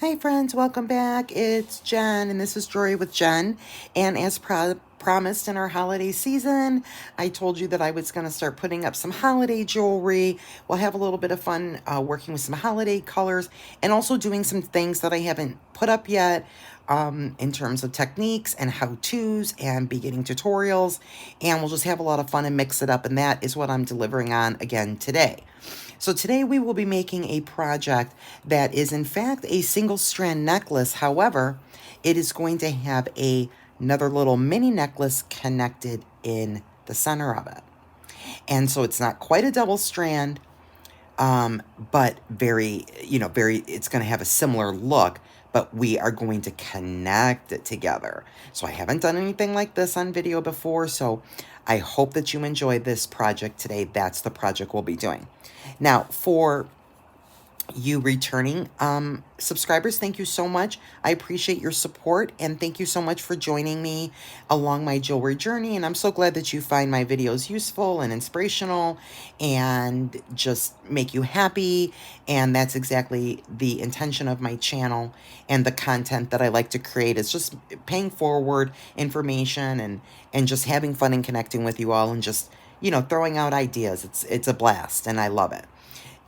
Hey friends, welcome back. It's Jen, and this is Jewelry with Jen. And as promised in our holiday season, I told you that I was going to start putting up some holiday jewelry. We'll have a little bit of fun working with some holiday colors and also doing some things that I haven't put up yet in terms of techniques and how-tos and beginning tutorials. And we'll just have a lot of fun and mix it up. And that is what I'm delivering on again today. So today we will be making a project that is in fact a single strand necklace. However, it is going to have another little mini necklace connected in the center of it. And so it's not quite a double strand, but it's going to have a similar look, but we are going to connect it together. So I haven't done anything like this on video before, so I hope that you enjoy this project today. That's the project we'll be doing. Now, for you returning subscribers, thank you so much. I appreciate your support, and thank you so much for joining me along my jewelry journey. And I'm so glad that you find my videos useful and inspirational and just make you happy. And that's exactly the intention of my channel, and the content that I like to create is just paying forward information and just having fun and connecting with you all, and just throwing out ideas. It's a blast, and I love it.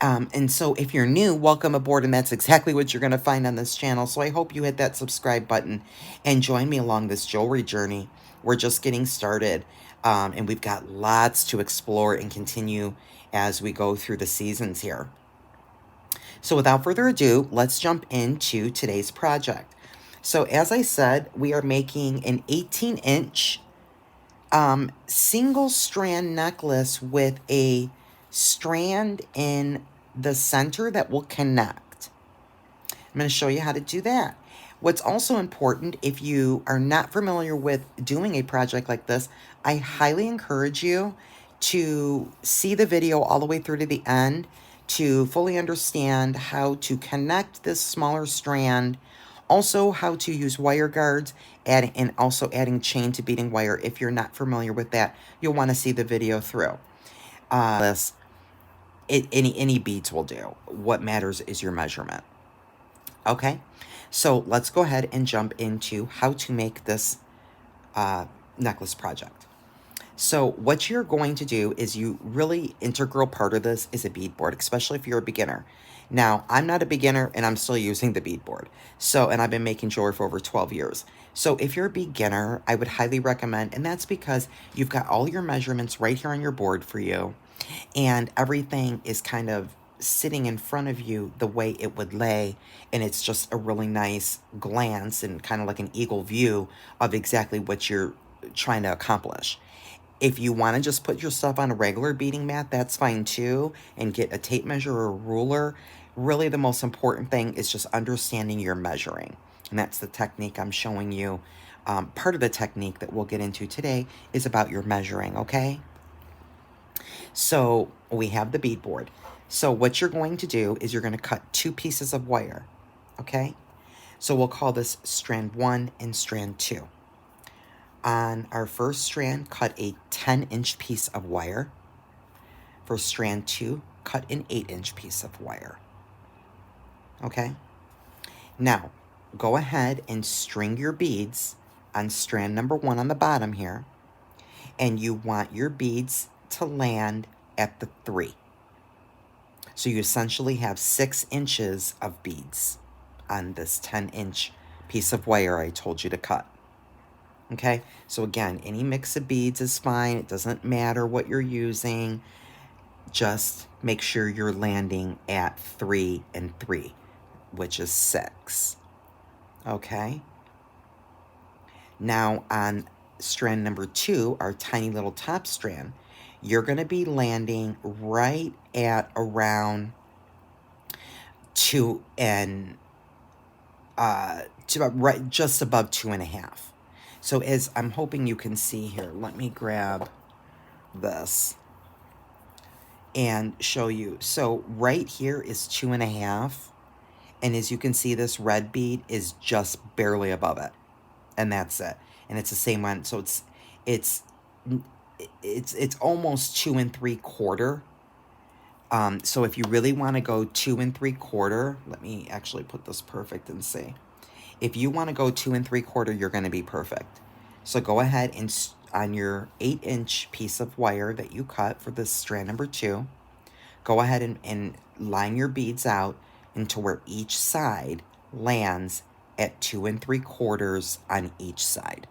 And so if you're new, welcome aboard, and that's exactly what you're going to find on this channel. So I hope you hit that subscribe button and join me along this jewelry journey. We're just getting started, and we've got lots to explore and continue as we go through the seasons here. So without further ado, let's jump into today's project. So as I said, we are making an 18-inch single strand necklace with a strand in the center that will connect. I'm going to show you how to do that. What's also important, if you are not familiar with doing a project like this, I highly encourage you to see the video all the way through to the end to fully understand how to connect this smaller strand, also how to use wire guards, and also adding chain to beading wire. If you're not familiar with that, you'll want to see the video through. Any beads will do. What matters is your measurement. Okay, so let's go ahead and jump into how to make this necklace project. So what you're going to do is, really integral part of this is a bead board, especially if you're a beginner. Now, I'm not a beginner, and I'm still using the bead board. And I've been making jewelry for over 12 years. So if you're a beginner, I would highly recommend, and that's because you've got all your measurements right here on your board for you, and everything is kind of sitting in front of you the way it would lay, and it's just a really nice glance and kind of like an eagle view of exactly what you're trying to accomplish. If you want to just put your stuff on a regular beading mat, that's fine too, and get a tape measure or a ruler. Really, the most important thing is just understanding your measuring, and that's the technique I'm showing you. Part of the technique that we'll get into today is about your measuring, okay? So we have the bead board. So what you're going to do is you're going to cut 2 pieces of wire, okay? So we'll call this strand 1 and strand 2. On our first strand, cut a 10-inch piece of wire. For strand 2, cut an 8-inch piece of wire. Okay? Now, go ahead and string your beads on strand number 1 on the bottom here. And you want your beads to land at the 3. So you essentially have 6 inches of beads on this 10-inch piece of wire I told you to cut. Okay, so again, any mix of beads is fine. It doesn't matter what you're using. Just make sure you're landing at 3 and 3, which is 6. Okay. Now on strand number 2, our tiny little top strand, you're going to be landing right at around 2 and right just above 2.5. So as I'm hoping you can see here, let me grab this and show you. So right here is 2.5, and as you can see, this red bead is just barely above it, and that's it. And it's the same one, so it's almost 2 3/4 So if you really want to go 2 3/4, let me actually put this perfect and see. If you want to go 2 3/4, you're going to be perfect. So go ahead and on your 8-inch piece of wire that you cut for this strand number 2, go ahead and line your beads out into where each side lands at 2 3/4 on each side.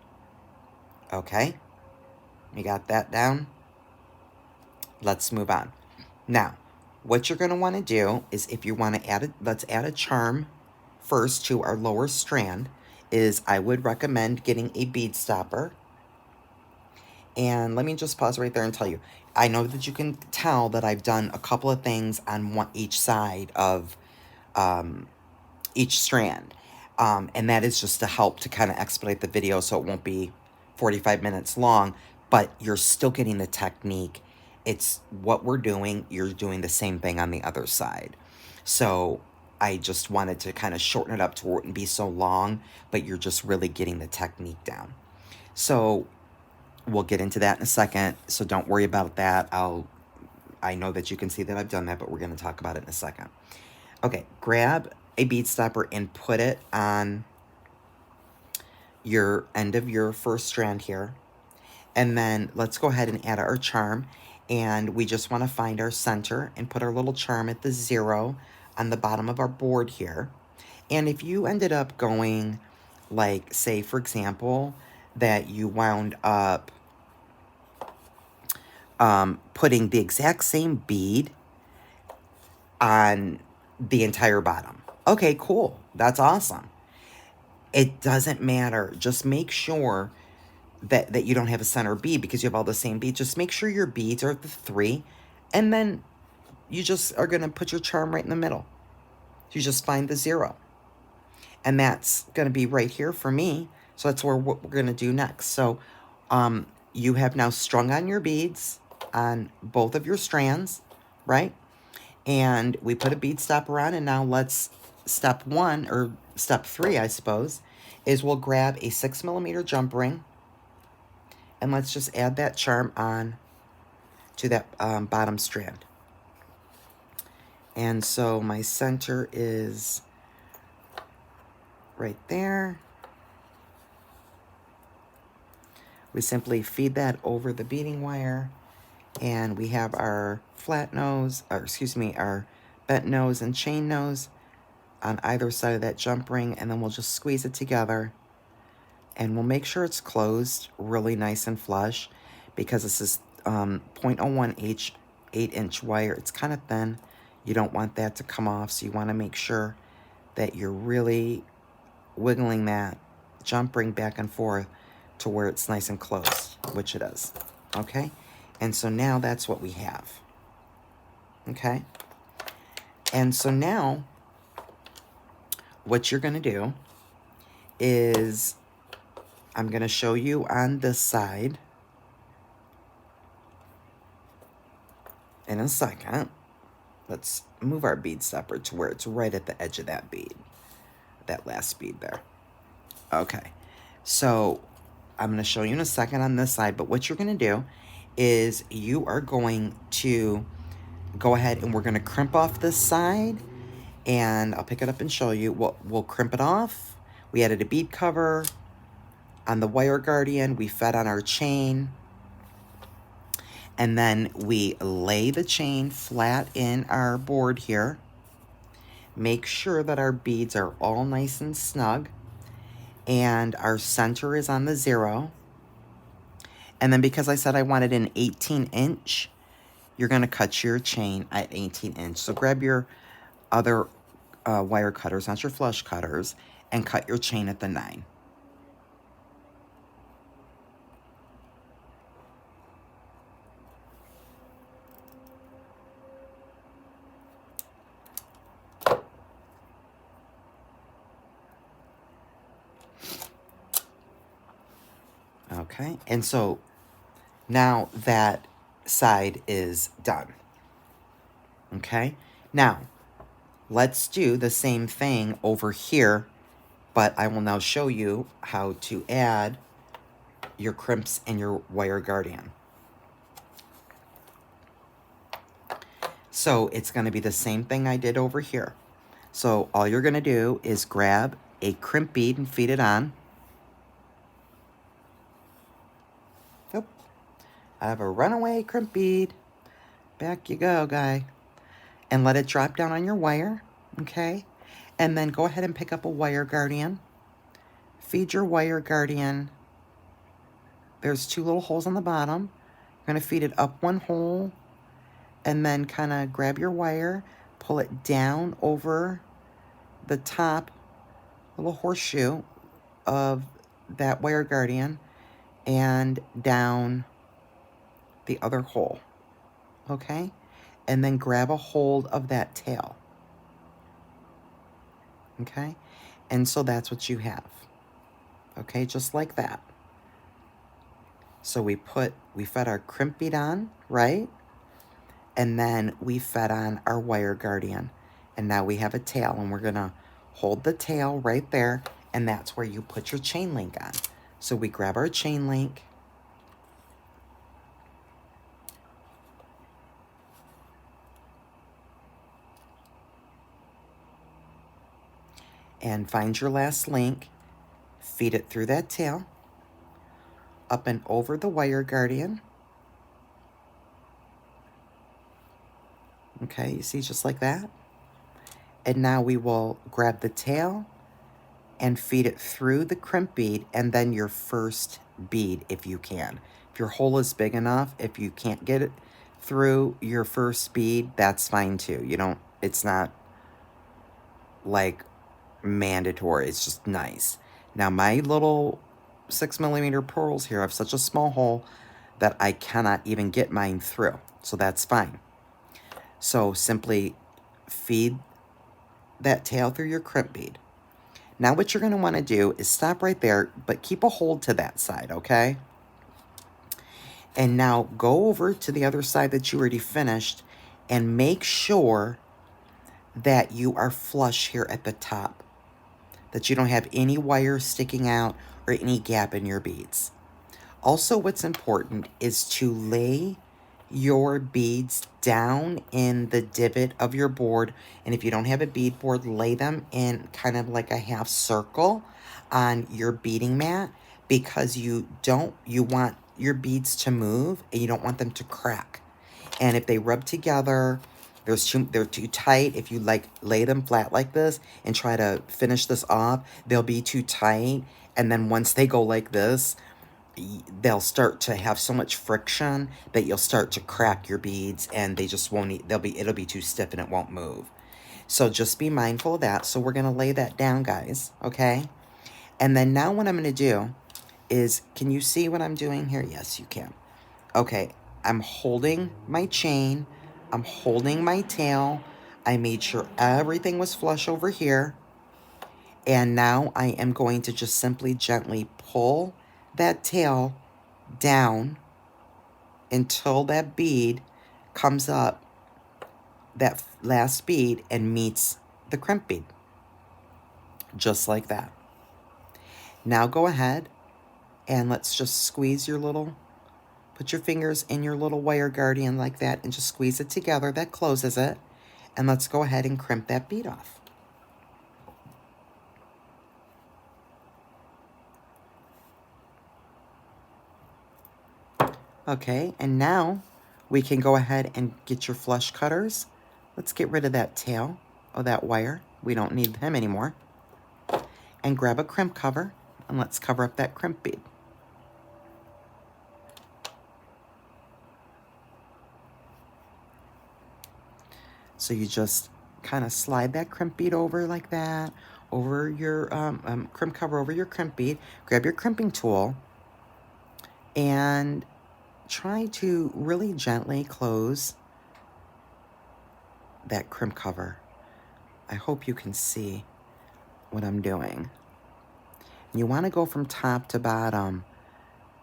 Okay? You got that down? Let's move on. Now, what you're going to want to do is, if you want to let's add a charm first to our lower strand, is I would recommend getting a bead stopper. And let me just pause right there and tell you, I know that you can tell that I've done a couple of things on each side of each strand. And that is just to help to kind of expedite the video so it won't be 45 minutes long, but you're still getting the technique. It's what we're doing. You're doing the same thing on the other side. So I just wanted to kind of shorten it up to where it wouldn't be so long, but you're just really getting the technique down. So we'll get into that in a second. So don't worry about that. I know that you can see that I've done that, but we're going to talk about it in a second. Okay, grab a bead stopper and put it on your end of your first strand here. And then let's go ahead and add our charm. And we just want to find our center and put our little charm at the 0 on the bottom of our board here. And if you ended up going, like, say, for example, that you wound up putting the exact same bead on the entire bottom. Okay, cool. That's awesome. It doesn't matter. Just make sure that you don't have a center bead because you have all the same beads. Just make sure your beads are at the 3, and then you just are going to put your charm right in the middle. You just find the 0. And that's going to be right here for me. So that's what we're going to do next. So you have now strung on your beads on both of your strands, right? And we put a bead stopper on, and now let's step 1, or step 3, I suppose, is we'll grab a 6mm jump ring, and let's just add that charm on to that bottom strand. And so my center is right there. We simply feed that over the beading wire, and we have our flat nose, or excuse me, our bent nose and chain nose on either side of that jump ring, and then we'll just squeeze it together, and we'll make sure it's closed really nice and flush, because this is 0.01 8-inch wire. It's kind of thin. You don't want that to come off, so you want to make sure that you're really wiggling that jump ring back and forth to where it's nice and closed, which it is. Okay? And so now that's what we have. Okay? And so now what you're going to do is, I'm going to show you on this side in a second. Let's move our bead stopper to where it's right at the edge of that bead, that last bead there. Okay, so I'm going to show you in a second on this side, but what you're going to do is you are going to go ahead and we're going to crimp off this side, and I'll pick it up and show you. We'll crimp it off. We added a bead cover on the wire guardian. We fed on our chain, and then we lay the chain flat in our board here. Make sure that our beads are all nice and snug, and our center is on the 0. And then because I said I wanted an 18-inch, you're going to cut your chain at 18-inch. So grab your other wire cutters, not your flush cutters, and cut your chain at the 9. Okay, and so now that side is done. Okay, now let's do the same thing over here, but I will now show you how to add your crimps and your wire guardian. So it's going to be the same thing I did over here. So all you're going to do is grab a crimp bead and feed it on. Oop. I have a runaway crimp bead. Back you go, guy. And let it drop down on your wire, okay? And then go ahead and pick up a wire guardian. Feed your wire guardian. There's 2 little holes on the bottom. You're going to feed it up 1 hole, and then kind of grab your wire, pull it down over the top, little horseshoe of that wire guardian, and down the other hole, okay? And then grab a hold of that tail, okay? And so that's what you have, okay? Just like that. So we fed our crimp bead on, right? And then we fed on our wire guardian. And now we have a tail, and we're gonna hold the tail right there, and that's where you put your chain link on. So we grab our chain link, and find your last link, feed it through that tail, up and over the wire guardian. Okay, you see, just like that. And now we will grab the tail and feed it through the crimp bead, and then your first bead if you can. If your hole is big enough, if you can't get it through your first bead, that's fine too. It's not like mandatory, it's just nice. Now my little 6mm pearls here have such a small hole that I cannot even get mine through, so that's fine. So simply feed that tail through your crimp bead. Now what you're going to want to do is stop right there, but keep a hold to that side, okay? And now go over to the other side that you already finished and make sure that you are flush here at the top, that you don't have any wires sticking out or any gap in your beads. Also, what's important is to lay your beads down in the divot of your board, and if you don't have a bead board, lay them in kind of like a half circle on your beading mat, because you want your beads to move and you don't want them to crack. And if they rub together, they're too tight. If you lay them flat like this and try to finish this off, they'll be too tight. And then once they go like this, they'll start to have so much friction that you'll start to crack your beads, and they just won't, it'll be too stiff and it won't move. So just be mindful of that. So we're going to lay that down, guys, okay? And then now what I'm going to do is, can you see what I'm doing here? Yes, you can. Okay, I'm holding my chain, I'm holding my tail. I made sure everything was flush over here. And now I am going to just simply gently pull that tail down until that bead comes up, that last bead, and meets the crimp bead. Just like that. Now go ahead and let's just squeeze put your fingers in your little wire guardian like that and just squeeze it together. That closes it. And let's go ahead and crimp that bead off. Okay, and now we can go ahead and get your flush cutters. Let's get rid of that tail of that wire. We don't need him anymore. And grab a crimp cover, and let's cover up that crimp bead. So you just kind of slide that crimp bead over like that, over your crimp cover over your crimp bead. Grab your crimping tool and try to really gently close that crimp cover. I hope you can see what I'm doing. You want to go from top to bottom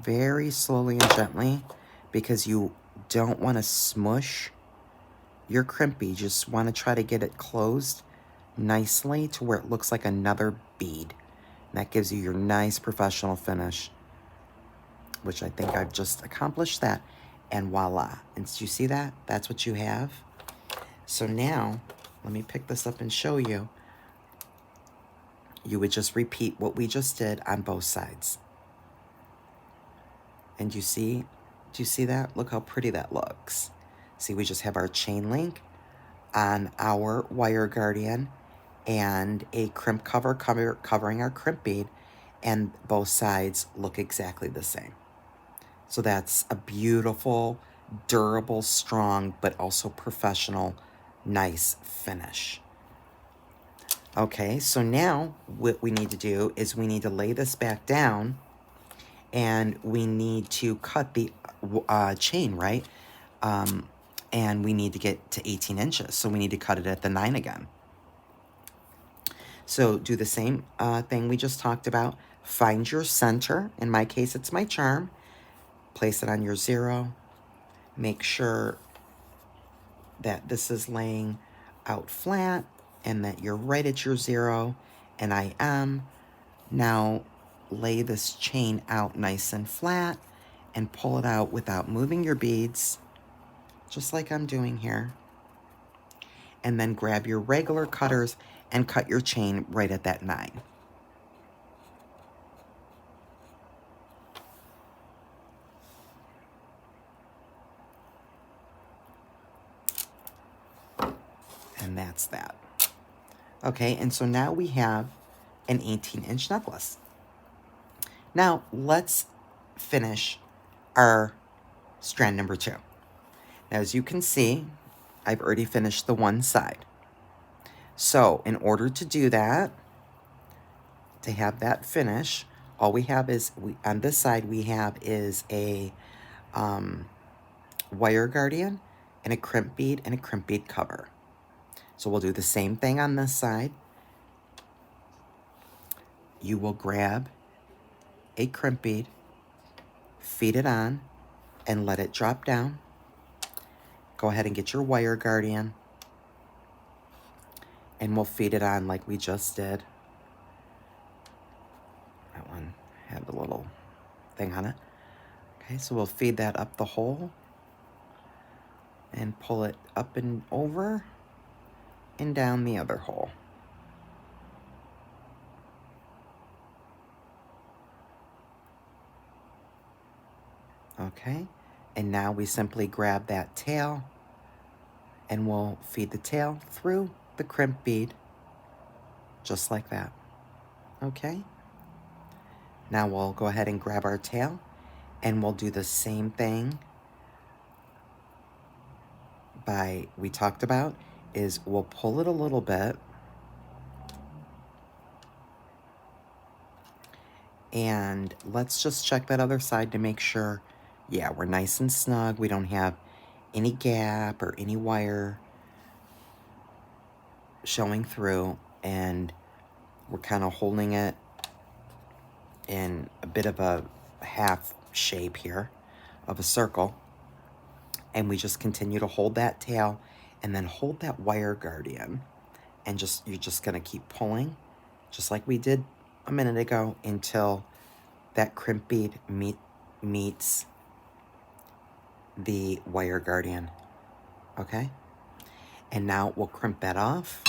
very slowly and gently, because you don't want to smush your crimp bead. You just want to try to get it closed nicely to where it looks like another bead. And that gives you your nice professional finish, which I think I've just accomplished that. And voila. And do you see that? That's what you have. So now, let me pick this up and show you. You would just repeat what we just did on both sides. And do you see that? Look how pretty that looks. See, we just have our chain link on our wire guardian and a crimp cover covering our crimp bead, and both sides look exactly the same. So that's a beautiful, durable, strong, but also professional, nice finish. Okay, so now what we need to do is we need to lay this back down, and we need to cut the chain, right? And we need to get to 18 inches, so we need to cut it at the 9 again. So do the same thing we just talked about. Find your center. In my case, it's my charm. Place it on your 0. Make sure that this is laying out flat and that you're right at your 0, and I am. Now lay this chain out nice and flat and pull it out without moving your beads, just like I'm doing here. And then grab your regular cutters and cut your chain right at that 9. And that's that. Okay, and so now we have an 18-inch necklace. Now let's finish our strand number 2. Now, as you can see, I've already finished the one side. So in order to do that, to have that finish, all we have is, on this side, we have is a wire guardian and a crimp bead and a crimp bead cover. So we'll do the same thing on this side. You will grab a crimp bead, feed it on, and let it drop down. Go ahead and get your wire guardian, and we'll feed it on like we just did. That one had the little thing on it. Okay, so we'll feed that up the hole and pull it up and over and down the other hole. Okay, and now we simply grab that tail and we'll feed the tail through the crimp bead, just like that. Okay, now we'll go ahead and grab our tail and we'll do the same thing we talked about, is we'll pull it a little bit and let's just check that other side to make sure, yeah, we're nice and snug. We don't have any gap or any wire showing through, and we're kind of holding it in a bit of a half shape here of a circle, and we just continue to hold that tail and then hold that wire guardian, and you're just going to keep pulling just like we did a minute ago until that crimp bead meets the wire guardian. Okay, and now we'll crimp that off.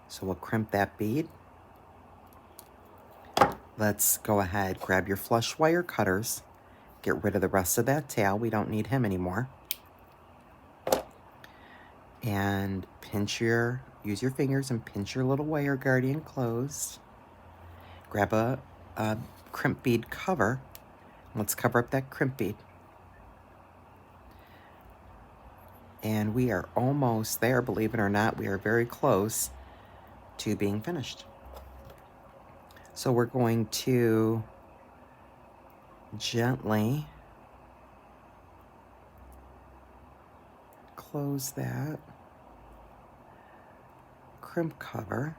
So we'll crimp that bead. Let's go ahead, grab your flush wire cutters, get rid of the rest of that tail. We don't need him anymore. And use your fingers and pinch your little wire guardian closed. Grab a crimp bead cover. Let's cover up that crimp bead. And we are almost there, believe it or not. We are very close to being finished. So we're going to gently close that crimp cover,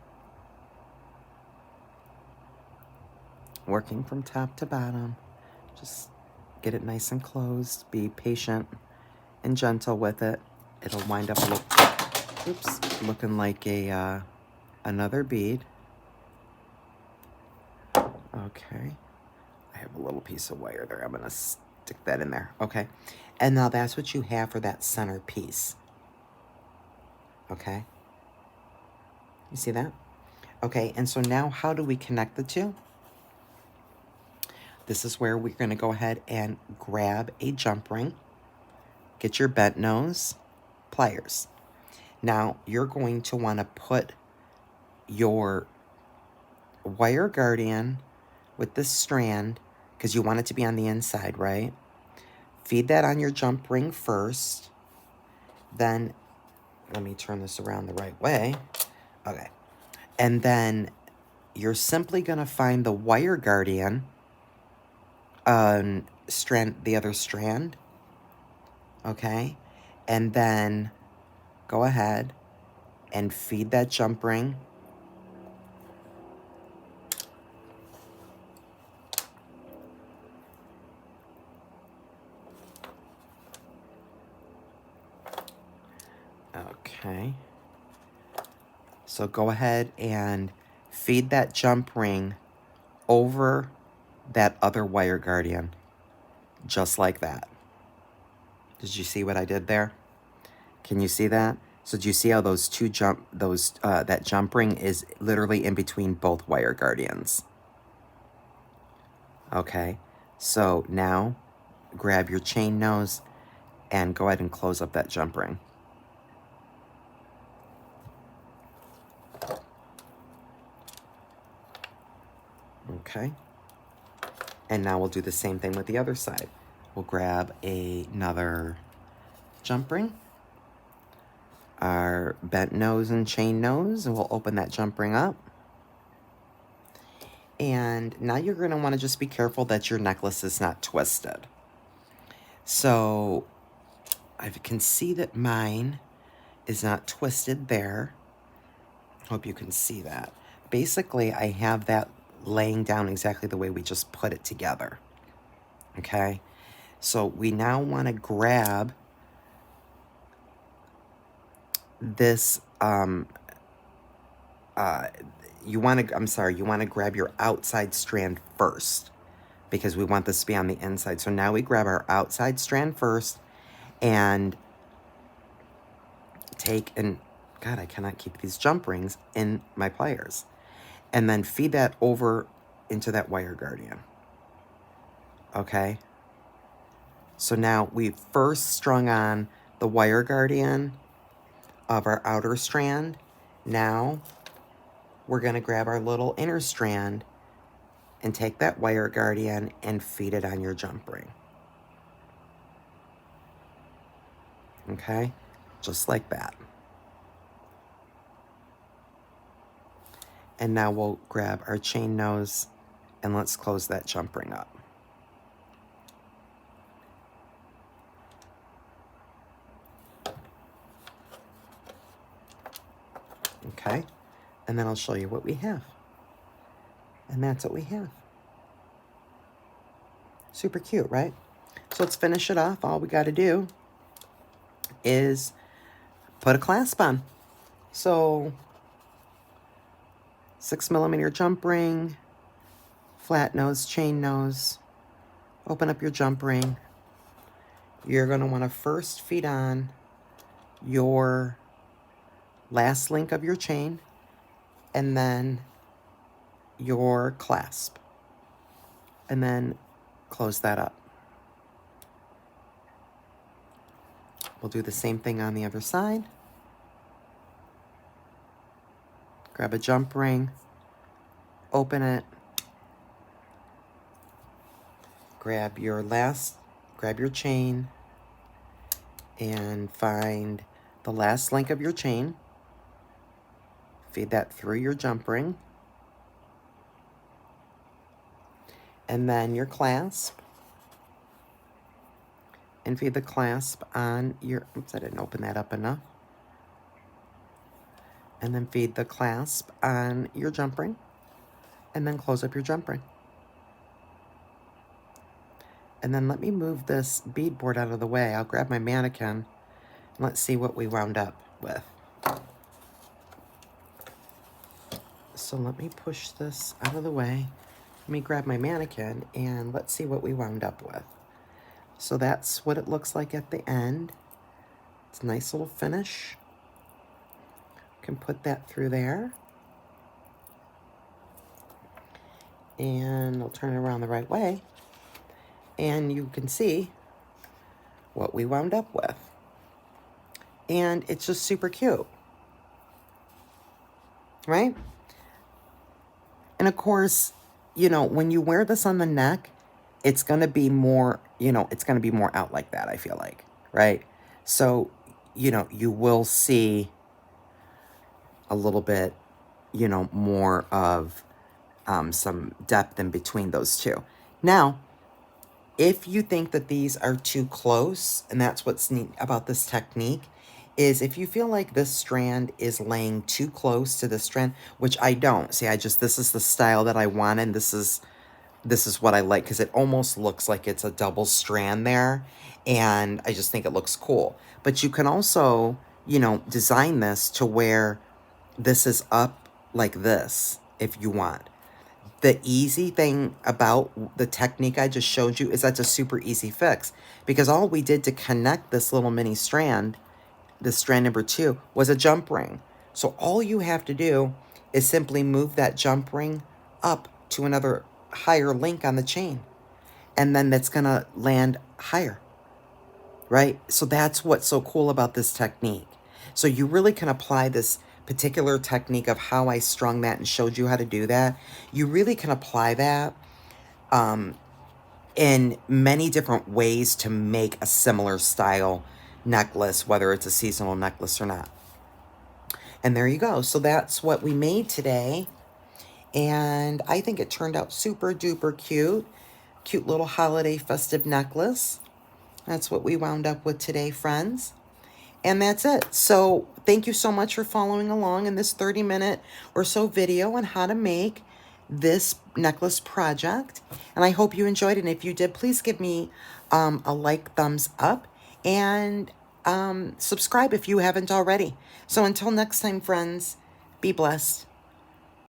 working from top to bottom. Just get it nice and closed. Be patient and gentle with it. It'll wind up looking like another bead. Okay, I have a little piece of wire there. I'm gonna stick that in there. Okay. And now that's what you have for that center piece. Okay. You see that? Okay. And so now how do we connect the two? This is where we're going to go ahead and grab a jump ring. Get your bent nose pliers. Now you're going to want to put your wire guardian with this strand, because you want it to be on the inside, right? Feed that on your jump ring first. Then, let me turn this around the right way. Okay. And then you're simply going to find the wire guardian on the other strand. Okay. And then go ahead and feed that jump ring. Okay. So go ahead and feed that jump ring over that other wire guardian, just like that. Did you see what I did there? Can you see that? So do you see how those that jump ring is literally in between both wire guardians? Okay. So now grab your chain nose and go ahead and close up that jump ring. Okay. And now we'll do the same thing with the other side. We'll grab another jump ring, our bent nose and chain nose, and we'll open that jump ring up. And now you're going to want to just be careful that your necklace is not twisted. So I can see that mine is not twisted there. Hope you can see that. Basically, I have that laying down exactly the way we just put it together. Okay, so we now want to grab this, you want to grab your outside strand first, because we want this to be on the inside. So now we grab our outside strand first and God, I cannot keep these jump rings in my pliers. And then feed that over into that wire guardian. Okay. So now we first strung on the wire guardian of our outer strand. Now we're going to grab our little inner strand and take that wire guardian and feed it on your jump ring. Okay. Just like that. And now we'll grab our chain nose and let's close that jump ring up. Okay, and then I'll show you what we have. And that's what we have. Super cute, right? So let's finish it off. All we got to do is put a clasp on. So 6mm jump ring, flat nose, chain nose, open up your jump ring. You're going to want to first feed on your last link of your chain and then your clasp, and then close that up. We'll do the same thing on the other side. Grab a jump ring, open it, grab your chain, and find the last link of your chain. Feed that through your jump ring. And then your clasp. And feed the clasp on your, oops, I didn't open that up enough. And then feed the clasp on your jump ring. And then close up your jump ring. And then let me move this beadboard out of the way. I'll grab my mannequin. And let's see what we wound up with. So let me push this out of the way. Let me grab my mannequin and let's see what we wound up with. So that's what it looks like at the end. It's a nice little finish. Can put that through there. And I'll turn it around the right way. And you can see what we wound up with. And it's just super cute. Right? And of course, you know, when you wear this on the neck, it's going to be more, you know, it's going to be more out like that, I feel like. Right? So, you know, you will see a little bit, you know, more of some depth in between those two. Now, if you think that these are too close, and that's what's neat about this technique, is if you feel like this strand is laying too close to this strand, which I don't. See, this is the style that I want, and this is what I like, because it almost looks like it's a double strand there, and I just think it looks cool. But you can also, you know, design this to where this is up like this if you want. The easy thing about the technique I just showed you is that's a super easy fix, because all we did to connect this little mini strand, this strand number 2, was a jump ring. So all you have to do is simply move that jump ring up to another higher link on the chain, and then that's going to land higher, right? So that's what's so cool about this technique. So you really can apply this particular technique of how I strung that and showed you how to do that. You really can apply that in many different ways to make a similar style necklace, whether it's a seasonal necklace or not. And there you go. So that's what we made today. And I think it turned out super duper cute. Cute little holiday festive necklace. That's what we wound up with today, friends. And that's it. So thank you so much for following along in this 30-minute or so video on how to make this necklace project. And I hope you enjoyed it. And if you did, please give me a like, thumbs up, and subscribe if you haven't already. So until next time, friends, be blessed.